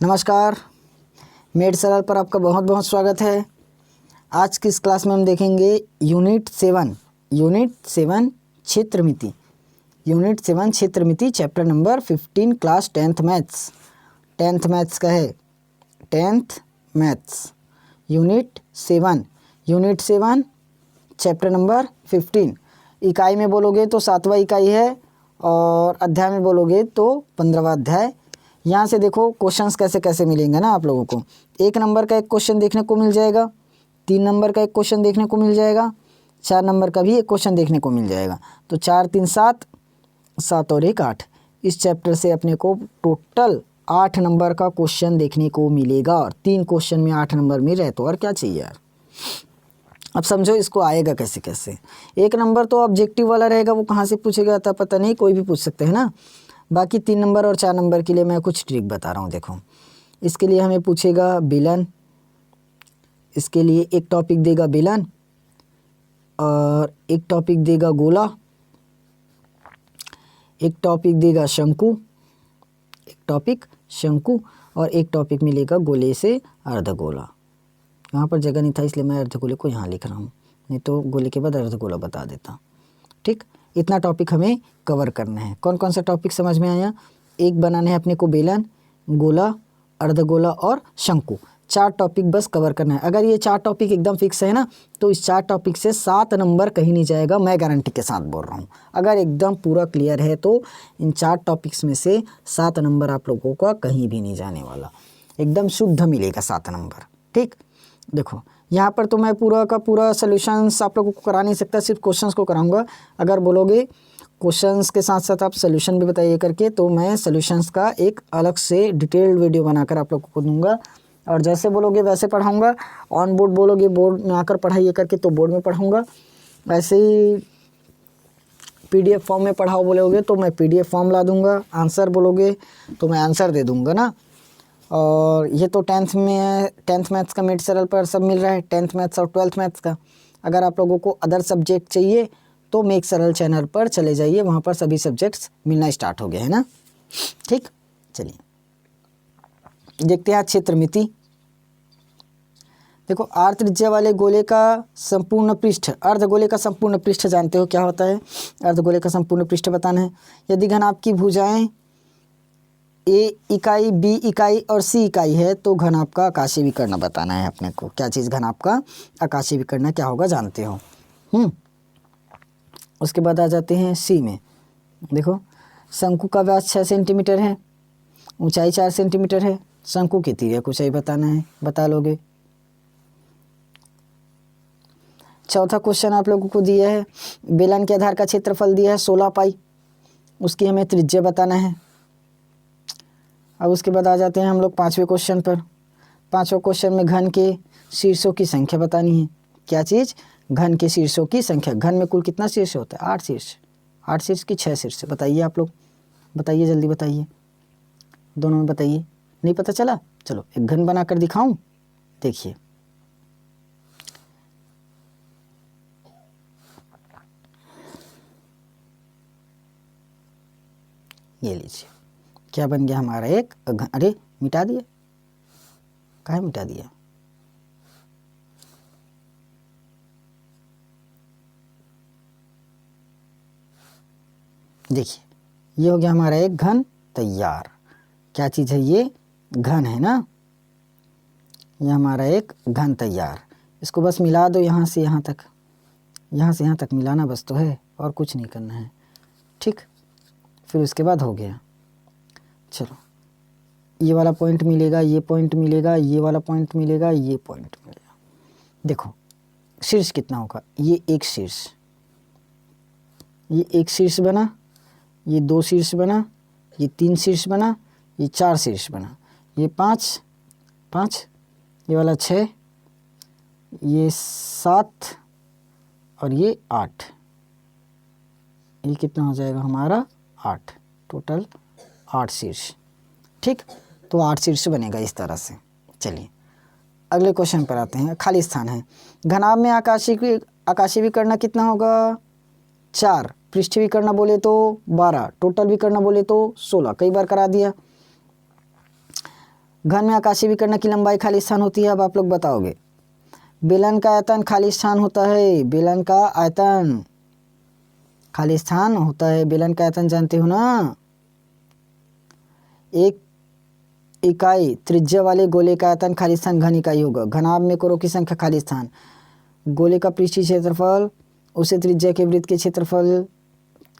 नमस्कार, मेड सरल पर आपका बहुत बहुत स्वागत है। आज की इस क्लास में हम देखेंगे यूनिट 7 क्षेत्रमिति। यूनिट 7 क्षेत्रमिति chapter number 15 class 10th maths का है। 10th maths unit 7 chapter number 15। इकाई में बोलोगे तो 7वां इकाई है और अध्याय में बोलोगे तो 15वां अध्याय। यहाँ से देखो क्वेश्चंस कैसे कैसे मिलेंगे ना आप लोगों को। 1 नंबर का एक क्वेश्चन देखने को मिल जाएगा, 3 नंबर का एक क्वेश्चन देखने को मिल जाएगा, 4 नंबर का भी एक क्वेश्चन देखने को मिल जाएगा। तो 4 3 7, 7 और 1 8। इस चैप्टर से अपने को टोटल 8 नंबर का क्वेश्चन देखने को मिलेगा और 3 क्वेश्चन में 8 नंबर मिल रहे तो और क्या चाहिए यार। अब समझो इसको आएगा कैसे कैसे। 1 नंबर तो ऑब्जेक्टिव वाला रहेगा, वो कहाँ से पूछेगा था पता नहीं, कोई भी पूछ सकते हैं ना। बाकी 3 नंबर और 4 नंबर के लिए मैं कुछ ट्रिक बता रहा हूँ। देखो, इसके लिए हमें पूछेगा बेलन, इसके लिए एक टॉपिक देगा बेलन और एक टॉपिक देगा गोला, एक टॉपिक देगा शंकु, एक टॉपिक शंकु और एक टॉपिक मिलेगा गोले से अर्धगोला। यहाँ पर जगह नहीं था इसलिए मैं अर्धगोले को यहाँ लिख रहा हूँ, नहीं तो गोले के बाद अर्धगोला बता देता। ठीक, इतना टॉपिक हमें कवर करना है। कौन कौन सा टॉपिक समझ में आया? एक बनाने हैं अपने को बेलन, गोला, अर्धगोला और शंकु। 4 टॉपिक बस कवर करना है। अगर ये 4 टॉपिक एकदम फिक्स है ना तो इस 4 टॉपिक से 7 नंबर कहीं नहीं जाएगा, मैं गारंटी के साथ बोल रहा हूँ। अगर एकदम पूरा क्लियर है तो इन 4 टॉपिक्स में से 7 नंबर आप लोगों का कहीं भी नहीं जाने वाला, एकदम शुद्ध मिलेगा 7 नंबर। ठीक, देखो यहाँ पर तो मैं पूरा का पूरा सॉल्यूशंस आप लोगों को करा नहीं सकता, सिर्फ क्वेश्चंस को कराऊंगा। अगर बोलोगे क्वेश्चंस के साथ साथ आप सॉल्यूशन भी बताइए करके, तो मैं सॉल्यूशंस का एक अलग से डिटेल्ड वीडियो बनाकर आप लोगों को दूंगा। और जैसे बोलोगे वैसे पढ़ाऊंगा। ऑन बोर्ड बोलोगे बोर्ड में आकर पढ़ाइए करके, तो बोर्ड में पढ़ाऊँगा। ऐसे ही PDF फॉर्म में पढ़ाओ बोलोगे तो मैं PDF फॉर्म ला दूँगा। आंसर बोलोगे तो मैं आंसर दे दूँगा ना। और ये तो 10th मैथ्स का मेड सरल पर सब मिल रहा है, 10th मैथ्स और 12th मैथ्स का। अगर आप लोगों को अदर सब्जेक्ट चाहिए तो मेड सरल चैनल पर चले जाइए, वहाँ पर सभी सब्जेक्ट्स मिलना स्टार्ट हो गए हैं ना। ठीक, चलिए देखते हैं क्षेत्रमिति। देखो, आर त्रिज्या वाले गोले का संपूर्ण पृष्ठ, अर्धगोले का संपूर्ण पृष्ठ जानते हो क्या होता है? अर्धगोले का संपूर्ण पृष्ठ बताना है। यदि घन आपकी भुजाएं A इकाई, B इकाई और C इकाई है तो घन आपका आकाशीय विकर्ण बताना है अपने को। क्या चीज़? घन आपका आकाशीय विकर्ण क्या होगा जानते हो। उसके बाद आ जाते हैं C में। देखो, शंकु का व्यास 6 सेंटीमीटर है, ऊंचाई 4 सेंटीमीटर है। शंकु की तिर्यक ऊंचाई बताना है, बता लोगे। चौथा क्वेश्चन आप लोगों को दिया है, बेलन के आधार का क्षेत्रफल दिया है 16 पाई, उसकी हमें त्रिज्या बताना है। अब उसके बाद आ जाते हैं हम लोग 5वें क्वेश्चन पर। 5वें क्वेश्चन में घन के शीर्षों की संख्या बतानी है। क्या चीज़? घन के शीर्षों की संख्या। घन में कुल कितना शीर्ष होता है? 8 शीर्ष। 8 शीर्ष की 6 शीर्ष। बताइए आप लोग, बताइए जल्दी बताइए, दोनों में बताइए। नहीं पता चला? चलो एक घन बना कर दिखाऊं, देखिए। ये लीजिए, क्या बन गया हमारा एक घन। अरे मिटा दिया, काहे मिटा दिया? देखिए, ये हो गया हमारा एक घन तैयार। क्या चीज़ है ये? घन है ना। ये हमारा एक घन तैयार। इसको बस मिला दो यहाँ से यहाँ तक, यहाँ से यहाँ तक मिलाना बस तो है, और कुछ नहीं करना है। ठीक, फिर उसके बाद हो गया। चलो, ये वाला पॉइंट मिलेगा, ये पॉइंट मिलेगा, ये वाला पॉइंट मिलेगा, ये पॉइंट मिलेगा। देखो शीर्ष कितना होगा? ये एक शीर्ष, ये एक शीर्ष बना, ये 2 शीर्ष बना, ये 3 शीर्ष बना, ये 4 शीर्ष बना, ये 5, ये वाला 6, ये 7 और ये 8। ये कितना हो जाएगा हमारा? 8। टोटल 8 शीर्ष। ठीक, तो 8 शीर्ष बनेगा इस तरह से। चलिए अगले क्वेश्चन पर आते हैं। खाली स्थान है। घनाभ में आकाशीय विकर्ण कितना होगा? 4। पृष्ठ विकर्ण बोले तो 12, टोटल विकर्ण बोले तो 16। कई बार करा दिया। घन में आकाशीय विकर्ण की लंबाई खाली स्थान होती है। अब आप लोग बताओगे। बेलन का आयतन खाली स्थान होता है। बेलन का आयतन खाली स्थान होता है। बेलन का आयतन जानते हो ना, एक इकाई त्रिज्या वाले गोले का आयतन खाली स्थान घन इकाई होगा। घनाभ में कोरों की संख्या खाली स्थान। गोले का पृष्ठीय क्षेत्रफल उसे त्रिज्या के वृत्त के क्षेत्रफल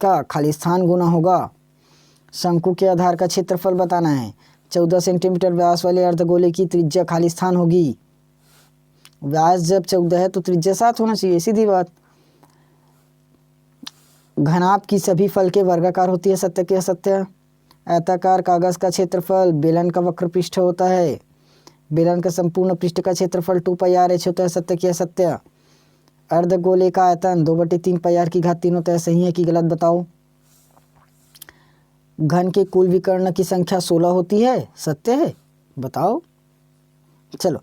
का खाली स्थान गुना होगा। शंकु के आधार का क्षेत्रफल बताना है। 14 सेंटीमीटर व्यास वाले अर्धगोले की त्रिज्या खाली स्थान होगी। व्यास जब 14 है तो त्रिज्या 7 होना चाहिए, सीधी बात। घनाभ की सभी फलकें वर्गाकार होती है, सत्य के असत्य। आयताकार कागज का क्षेत्रफल बेलन का वक्र पृष्ठ होता है। बेलन का संपूर्ण पृष्ठ का क्षेत्रफल 2πr/h होता है, सत्य की असत्य। अर्धगोले का आयतन 2/3 πr³ होता है, सही है कि गलत बताओ। घन के कुल विकर्ण की संख्या 16 होती है, सत्य है, बताओ। चलो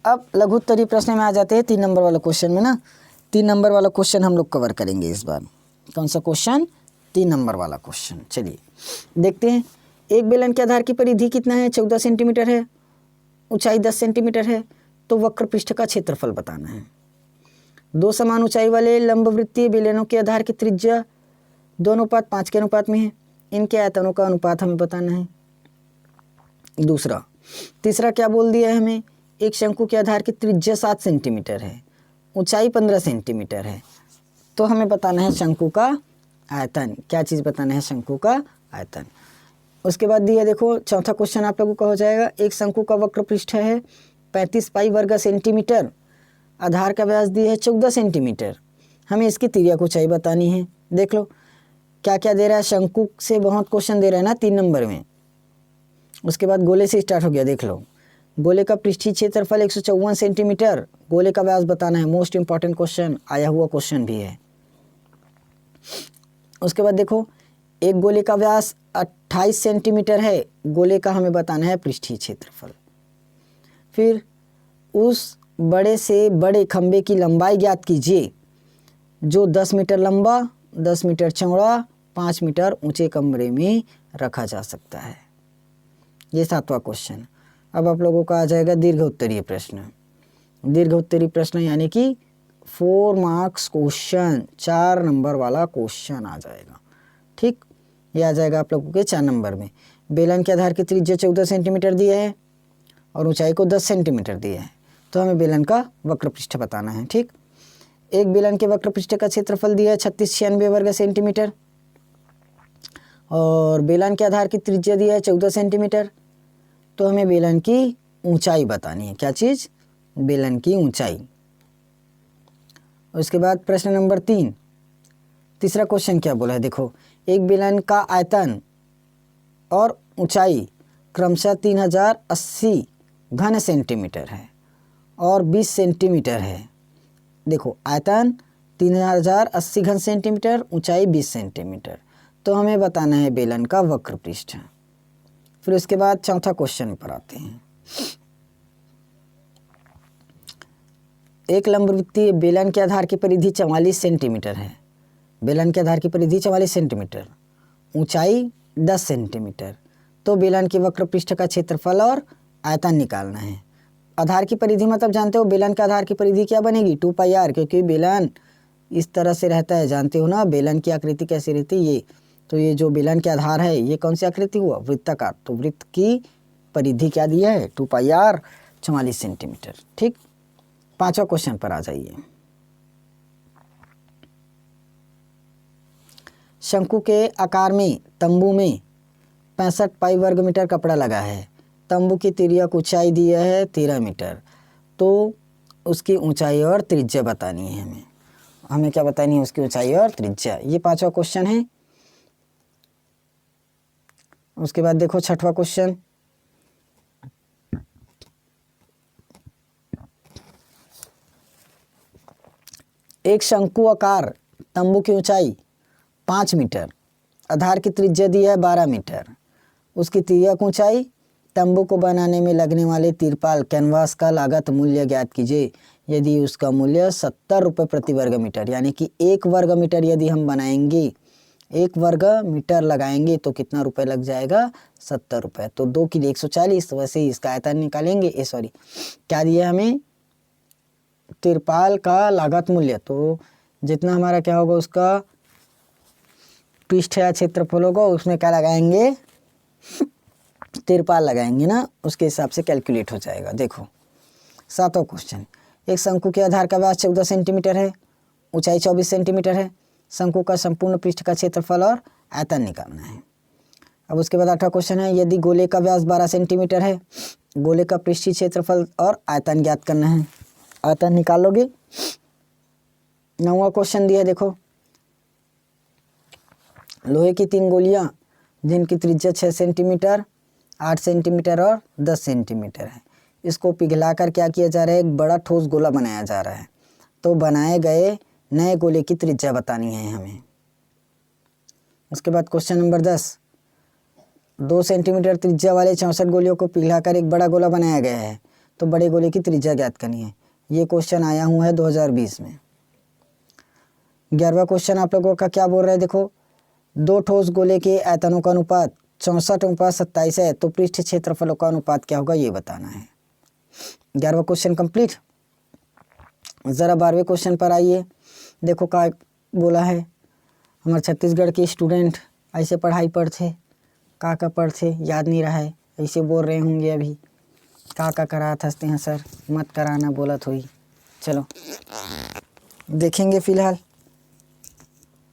अब लघु उत्तरीय प्रश्न में आ जाते हैं। 3 नंबर वाला क्वेश्चन में ना, 3 नंबर वाला क्वेश्चन हम लोग कवर करेंगे इस बार। कौन सा क्वेश्चन? 3 नंबर वाला क्वेश्चन। चलिए देखते हैं। एक बेलन के आधार की परिधि कितना है? 14 सेंटीमीटर है, ऊंचाई 10 सेंटीमीटर है, तो वक्र पृष्ठ का क्षेत्रफल बताना है। 2 समान ऊंचाई वाले लंबवृत्तीय बेलनों के आधार की त्रिज्या 2:5 के अनुपात में है। इनके आयतनों का अनुपात हमें बताना है। तीसरा क्या बोल दिया है हमें? एक शंकु के आधार की त्रिज्या 7 सेंटीमीटर है, ऊंचाई 15 सेंटीमीटर है, तो हमें बताना है शंकु का आयतन। क्या चीज़ बताना है? शंकु का आयतन। उसके बाद दिया देखो, चौथा क्वेश्चन आप लोगों का हो जाएगा। एक शंकु का वक्र पृष्ठ है 35 पाई वर्ग सेंटीमीटर, आधार का व्यास दिया है 14 सेंटीमीटर, हमें इसकी तिर्यक ऊंचाई बतानी है। देख लो क्या क्या दे रहा है। शंकु से बहुत क्वेश्चन दे रहा है ना 3 नंबर में। उसके बाद गोले से स्टार्ट हो गया। देख लो, गोले का पृष्ठीय क्षेत्रफल 154 सेंटीमीटर, गोले का व्यास बताना है। मोस्ट इंपॉर्टेंट क्वेश्चन, आया हुआ क्वेश्चन भी है। उसके बाद देखो, एक गोले का व्यास 28 सेंटीमीटर है, गोले का हमें बताना है पृष्ठीय क्षेत्रफल। फिर उस बड़े से बड़े खंबे की लंबाई ज्ञात कीजिए जो 10 मीटर लंबा, 10 मीटर चौड़ा, 5 मीटर ऊंचे कमरे में रखा जा सकता है। ये 7वां क्वेश्चन। अब आप लोगों का आ जाएगा दीर्घ उत्तरीय प्रश्न। दीर्घ उत्तरीय प्रश्न यानी कि 4 मार्क्स क्वेश्चन, 4 नंबर वाला क्वेश्चन आ जाएगा। ठीक, ये आ जाएगा आप लोगों के 4 नंबर में। बेलन के आधार की त्रिज्या 14 सेंटीमीटर दिया है और ऊंचाई को 10 सेंटीमीटर दिया है, तो हमें बेलन का वक्र पृष्ठ बताना है। ठीक, एक बेलन के वक्र पृष्ठ का क्षेत्रफल दिया है 3696 वर्ग सेंटीमीटर और बेलन के आधार की त्रिज्या दिया है 14 सेंटीमीटर, तो हमें बेलन की ऊंचाई बतानी है। क्या चीज़? बेलन की ऊंचाई। उसके बाद प्रश्न नंबर 3, तीसरा क्वेश्चन क्या बोला है? देखो, एक बेलन का आयतन और ऊंचाई क्रमशः 3080 घन सेंटीमीटर है और 20 सेंटीमीटर है। देखो, आयतन 3080 घन सेंटीमीटर, ऊंचाई 20 सेंटीमीटर, तो हमें बताना है बेलन का वक्र पृष्ठ। फिर उसके बाद चौथा क्वेश्चन पर आते हैं। एक लंबवृत्तीय बेलन के आधार की परिधि 44 सेंटीमीटर है। बेलन के आधार की परिधि 44 सेंटीमीटर, ऊंचाई 10 सेंटीमीटर, तो बेलन के वक्र पृष्ठ का क्षेत्रफल और आयतन निकालना है। आधार की परिधि मतलब जानते हो, बेलन का आधार की परिधि क्या बनेगी? 2πr, क्योंकि बेलन इस तरह से रहता है, जानते हो ना बेलन की आकृति कैसी रहती है ये। तो ये जो बेलन के आधार है ये कौन सी आकृति हुआ? वृत्ताकार, तो वृत्त की परिधि क्या दिया है? 2πr 44 centimetre. ठीक, 5वां क्वेश्चन पर आ जाइए। शंकु के आकार में तंबू में 65 पाई वर्ग मीटर कपड़ा लगा है। तंबू की तिर्यक ऊंचाई दी है 13 मीटर, तो उसकी ऊंचाई और त्रिज्या बतानी है हमें। हमें क्या बतानी है? उसकी ऊंचाई और त्रिज्या। ये 5वां क्वेश्चन है। उसके बाद देखो 6वां क्वेश्चन। एक शंकु आकार तंबू की ऊंचाई 5 मीटर, आधार की त्रिज्या दी है 12 मीटर, उसकी तिर्यक ऊंचाई, तंबू को बनाने में लगने वाले तिरपाल कैनवास का लागत मूल्य ज्ञात कीजिए यदि उसका मूल्य 70 रुपये प्रति वर्ग मीटर, यानी कि 1 वर्ग मीटर यदि हम बनाएंगे 1 वर्ग मीटर लगाएंगे तो कितना रुपए लग जाएगा, 70 रुपये। तो 2 की 140, वैसे ही इसका आयतन निकालेंगे। क्या दिया हमें, तिरपाल का लागत मूल्य। तो जितना हमारा क्या होगा, उसका पृष्ठ या क्षेत्रफल होगा, उसमें क्या लगाएंगे, तिरपाल लगाएंगे ना, उसके हिसाब से कैलकुलेट हो जाएगा। देखो 7वां क्वेश्चन, एक शंकु के आधार का व्यास 14 सेंटीमीटर है, ऊंचाई 24 सेंटीमीटर है, शंकु का संपूर्ण पृष्ठ का क्षेत्रफल और आयतन निकालना है। अब उसके बाद 8वां क्वेश्चन है, यदि गोले का व्यास 12 सेंटीमीटर है, गोले का पृष्ठीय क्षेत्रफल और आयतन ज्ञात करना है। आयतन निकाल लोगे। 9वां क्वेश्चन दिया है, देखो लोहे की 3 गोलियां जिनकी त्रिज्या 6 सेंटीमीटर, 8 सेंटीमीटर और 10 सेंटीमीटर है, इसको पिघलाकर क्या किया जा रहा है, एक बड़ा ठोस गोला बनाया जा रहा है। तो बनाए गए नए गोले की त्रिज्या बतानी है हमें। उसके बाद क्वेश्चन नंबर 10, 2 सेंटीमीटर त्रिज्या वाले 64 गोलियों को पिघलाकर एक बड़ा गोला बनाया गया है, तो बड़े गोले की त्रिज्या ज्ञात करनी है। ये क्वेश्चन आया हुआ है 2020 में। 11वां क्वेश्चन आप लोगों का क्या बोल रहा है, देखो 2 ठोस गोले के आयतनों का अनुपात 64:27 है, तो पृष्ठ क्षेत्रफलों का अनुपात क्या होगा, ये बताना है। 11वां क्वेश्चन कंप्लीट। ज़रा 12वें क्वेश्चन पर आइए। देखो क्या बोला है, हमारे छत्तीसगढ़ के स्टूडेंट ऐसे पढ़ाई पढ़ते, का पढ़ते याद नहीं रहा है, ऐसे बोल रहे होंगे अभी, का करा हंसते हैं सर, मत कराना बोला थोड़ी। चलो देखेंगे फिलहाल,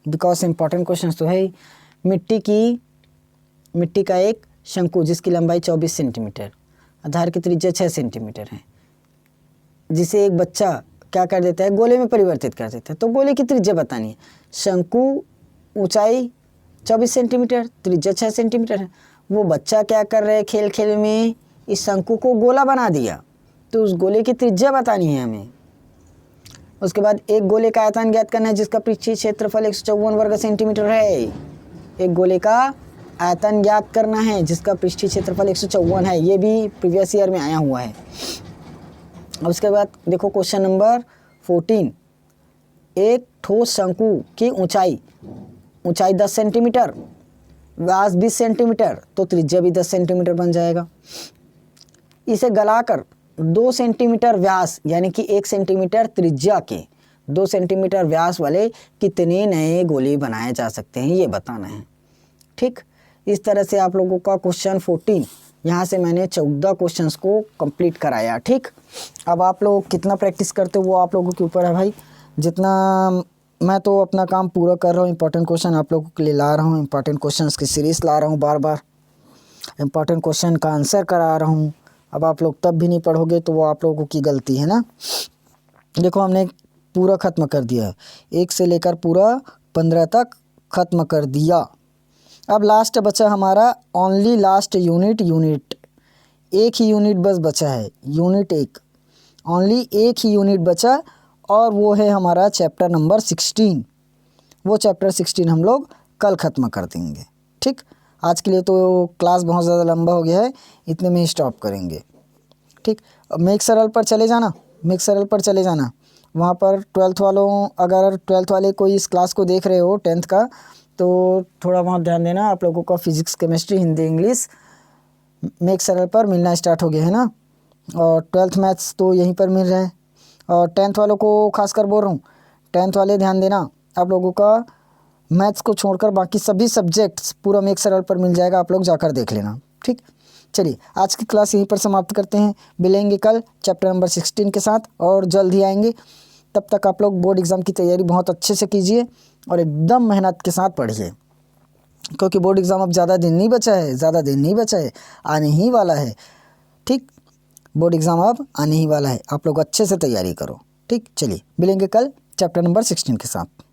बिकॉज इम्पॉर्टेंट क्वेश्चन तो है। मिट्टी का एक शंकु जिसकी लंबाई 24 सेंटीमीटर, आधार की त्रिज्या 6 सेंटीमीटर है, जिसे एक बच्चा क्या कर देता है, गोले में परिवर्तित कर देता है। तो गोले की त्रिज्या बतानी है। शंकु ऊंचाई 24 सेंटीमीटर, त्रिज्या 6 सेंटीमीटर है। वो बच्चा क्या कर रहे हैं, खेल खेल में इस शंकु को गोला बना दिया, तो उस गोले की त्रिज्या बतानी है हमें। उसके बाद एक गोले का आयतन ज्ञात करना है जिसका पृष्ठीय क्षेत्रफल 154 वर्ग सेंटीमीटर है। एक गोले का आयतन ज्ञात करना है जिसका पृष्ठीय क्षेत्रफल 154 है, ये भी प्रीवियस ईयर में आया हुआ है। उसके बाद देखो क्वेश्चन नंबर 14, एक ठोस शंकु की ऊंचाई 10 सेंटीमीटर, व्यास 20 सेंटीमीटर, तो त्रिज्या भी 10 सेंटीमीटर बन जाएगा। इसे गलाकर 2 सेंटीमीटर व्यास यानी कि 1 सेंटीमीटर त्रिज्या के 2 सेंटीमीटर व्यास वाले कितने नए गोले बनाए जा सकते हैं, ये बताना है। ठीक, इस तरह से आप लोगों का क्वेश्चन 14, यहाँ से मैंने 14 क्वेश्चंस को कंप्लीट कराया। ठीक, अब आप लोग कितना प्रैक्टिस करते हो वो आप लोगों के ऊपर है भाई। जितना मैं तो अपना काम पूरा कर रहा हूँ, इंपॉर्टेंट क्वेश्चन आप लोगों के लिए ला रहा हूँ, इंपॉर्टेंट क्वेश्चंस की सीरीज़ ला रहा हूँ, बार बार इंपॉर्टेंट क्वेश्चन का आंसर करा रहा हूँ। अब आप लोग तब भी नहीं पढ़ोगे तो वो आप लोगों की गलती है ना। देखो हमने पूरा ख़त्म कर दिया है, 1 से लेकर पूरा 15 तक ख़त्म कर दिया। अब लास्ट बचा हमारा ओनली लास्ट यूनिट, एक ही यूनिट बस बचा है, यूनिट 1, ओनली एक ही यूनिट बचा, और वो है हमारा चैप्टर नंबर 16। वो चैप्टर 16 हम लोग कल ख़त्म कर देंगे। ठीक, आज के लिए तो क्लास बहुत ज़्यादा लंबा हो गया है, इतने में ही स्टॉप करेंगे। ठीक, अब मेक सरल पर चले जाना, वहाँ पर 12th वालों, अगर 12th वाले कोई इस क्लास को देख रहे हो 10th का, तो थोड़ा बहुत ध्यान देना। आप लोगों का physics, chemistry, Hindi, English make सरल पर मिलना स्टार्ट हो गया है ना, और 12th मैथ्स तो यहीं पर मिल रहे हैं। और 10th वालों को खासकर बोल रहा हूँ, 10th वाले ध्यान देना, आप लोगों का मैथ्स को छोड़कर बाकी सभी सब्जेक्ट्स पूरा मेक सरल पर मिल जाएगा, आप लोग जाकर देख लेना। ठीक, चलिए आज की क्लास यहीं पर समाप्त करते हैं, मिलेंगे कल चैप्टर नंबर 16 के साथ और जल्द ही आएंगे। तब तक आप लोग बोर्ड एग्ज़ाम की तैयारी बहुत अच्छे से कीजिए और एकदम मेहनत के साथ पढ़िए, क्योंकि बोर्ड एग्ज़ाम अब ज़्यादा दिन नहीं बचा है, आने ही वाला है। ठीक, बोर्ड एग्ज़ाम अब आने ही वाला है, आप लोग अच्छे से तैयारी करो। ठीक, चलिए मिलेंगे कल चैप्टर नंबर 16 के साथ।